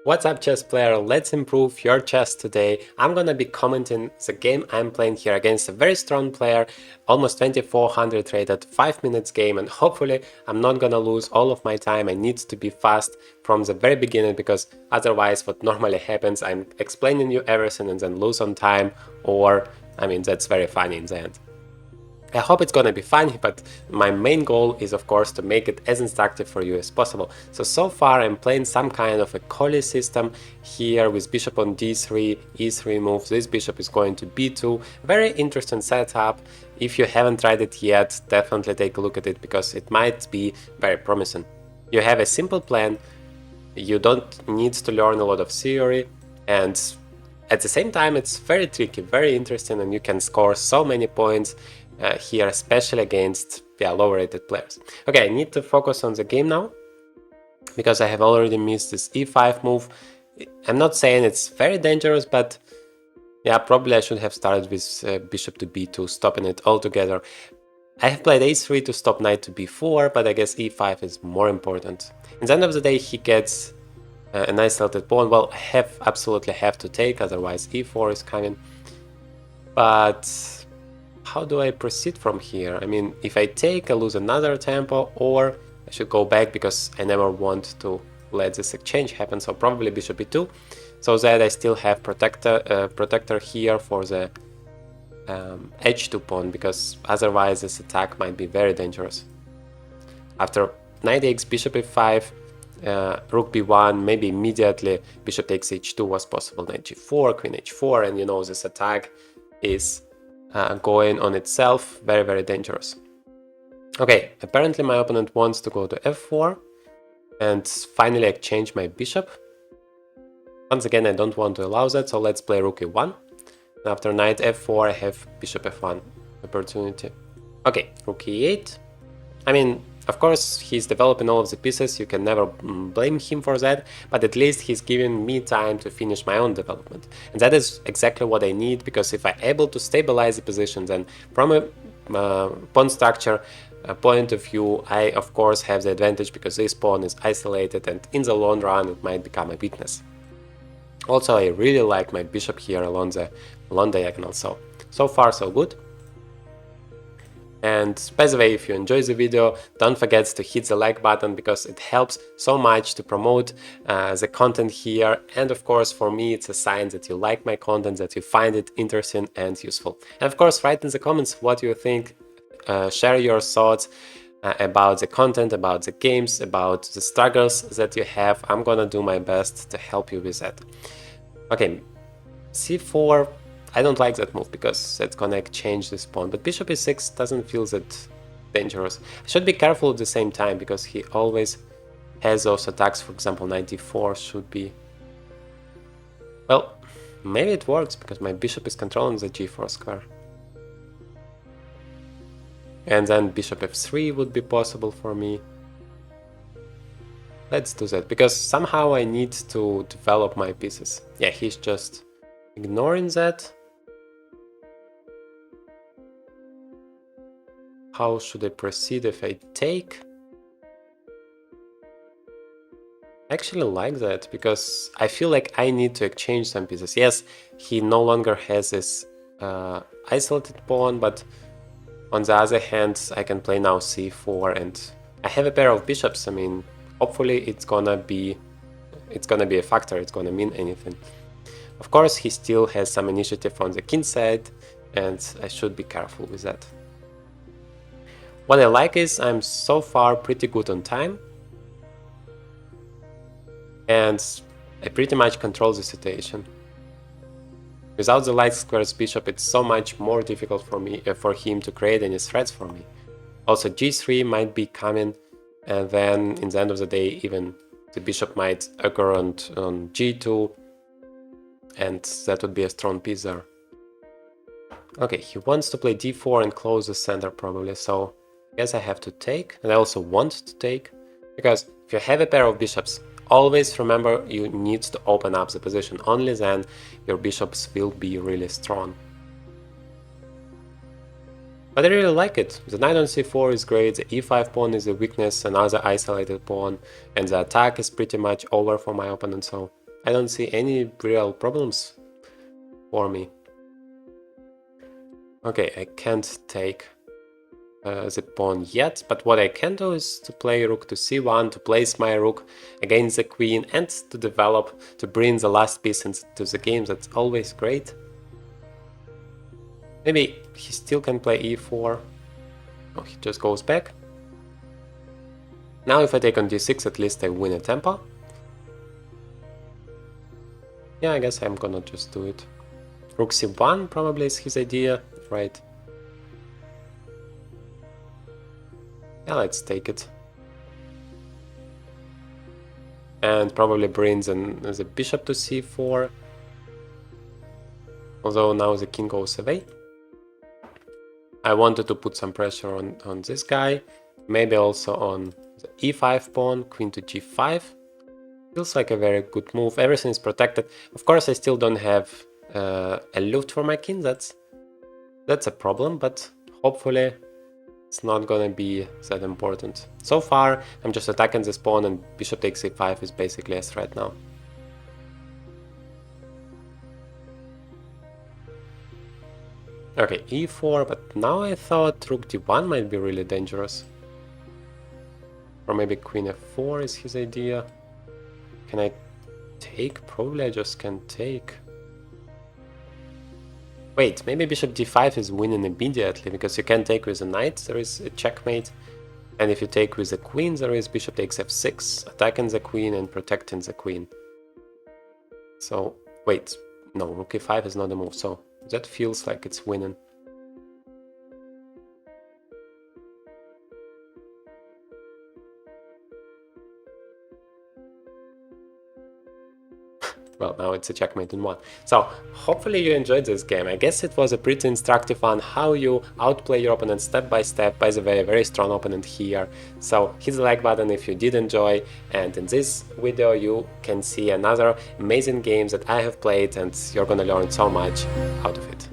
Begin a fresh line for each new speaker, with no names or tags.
What's up, chess player? Let's improve your chess today. I'm gonna be commenting the game I'm playing here against a very strong player, almost 2400 rated, 5 minutes game, and hopefully I'm not gonna lose all of my time. I need to be fast from the very beginning because otherwise what normally happens, I'm explaining you everything and then lose on time, or that's very funny in the end. I hope it's gonna be funny, but my main goal is of course to make it as instructive for you as possible. So far I'm playing some kind of a Collie system here with bishop on d3, e3 moves. This bishop is going to b2. Very interesting setup. If you haven't tried it yet, definitely take a look at it because it might be very promising. You have a simple plan, you don't need to learn a lot of theory, and at the same time it's very tricky, very interesting, and you can score so many points here, especially against lower rated players. Okay, I need to focus on the game now because I have already missed this e5 move. I'm not saying it's very dangerous, but yeah, probably I should have started with bishop to b2, stopping it altogether. I have played a3 to stop knight to b4, but I guess e5 is more important. In the end of the day, he gets an isolated pawn. Well, I absolutely have to take, otherwise e4 is coming. But how do I proceed from here? I mean, if I take, I lose another tempo, or I should go back because I never want to let this exchange happen, so probably bishop e2, so that I still have protector here for the h2 pawn, because otherwise this attack might be very dangerous. After knight takes bishop e5, rook b1, maybe immediately bishop takes h2 was possible, knight g4, queen h4, and you know this attack is going on itself, very dangerous. Okay, apparently my opponent wants to go to f4 and finally exchange my bishop. Once again, I don't want to allow that, so let's play rook e1. And after knight f4, I have bishop f1 opportunity. Okay, rook e8. I mean, of course, he's developing all of the pieces, you can never blame him for that, but at least he's giving me time to finish my own development. And that is exactly what I need, because if I'm able to stabilize the position, then from a pawn structure point of view, I of course have the advantage because this pawn is isolated and in the long run it might become a weakness. Also, I really like my bishop here along the long diagonal, so far so good. And by the way, if you enjoyed the video, don't forget to hit the like button because it helps so much to promote the content here. And of course, for me, it's a sign that you like my content, that you find it interesting and useful. And of course, write in the comments what you think, share your thoughts about the content, about the games, about the struggles that you have. I'm gonna do my best to help you with that. Okay, c4. I don't like that move because that's gonna change this pawn, but bishop e6 doesn't feel that dangerous. I should be careful at the same time because he always has those attacks. For example, knight d4 should be... Well, maybe it works because my bishop is controlling the g4 square. And then bishop f3 would be possible for me. Let's do that, because somehow I need to develop my pieces. Yeah, he's just ignoring that. How should I proceed if I take? I actually like that because I feel like I need to exchange some pieces. Yes, he no longer has this isolated pawn, but on the other hand, I can play now c4 and I have a pair of bishops. I mean, hopefully it's gonna be a factor, it's gonna mean anything. Of course, he still has some initiative on the king side and I should be careful with that. What I like is I'm so far pretty good on time and I pretty much control the situation. Without the light squares bishop, it's so much more difficult for him to create any threats for me. Also, g3 might be coming, and then in the end of the day, even the bishop might occur on g2, and that would be a strong piece there. Okay, he wants to play d4 and close the center probably, so I guess I have to take, and I also want to take, because if you have a pair of bishops, always remember you need to open up the position, only then your bishops will be really strong. But I really like it. The knight on c4 is great, the e5 pawn is a weakness, another isolated pawn, and the attack is pretty much over for my opponent, so I don't see any real problems for me. Okay, I can't take the pawn yet, but what I can do is to play rook to c1, to place my rook against the queen and to develop, to bring the last piece into the game. That's always great. Maybe he still can play e4. Oh, he just goes back. Now if I take on d6, at least I win a tempo. Yeah, I guess I'm gonna just do it. Rook c1 probably is his idea, right? Yeah, let's take it. And probably brings the bishop to c4. Although now the king goes away. I wanted to put some pressure on this guy. Maybe also on the e5 pawn, queen to g5. Feels like a very good move. Everything is protected. Of course, I still don't have a loot for my king. That's a problem, but hopefully it's not gonna be that important. So far, I'm just attacking this pawn and bishop takes e5 is basically a threat now. Okay, e4, but now I thought rook d1 might be really dangerous. Or maybe queen f4 is his idea. Can I take? Probably I just can't take. Wait, maybe bishop d5 is winning immediately, because you can take with a knight, there is a checkmate. And if you take with the queen, there is bishop takes f6, attacking the queen and protecting the queen. So, wait, no, rook e5 is not a move, so that feels like it's winning. Well, now it's a checkmate in one. So, hopefully you enjoyed this game. I guess it was a pretty instructive one, how you outplay your opponent step by step. By the way, a very strong opponent here. So, hit the like button if you did enjoy, and in this video you can see another amazing game that I have played, and you're gonna learn so much out of it.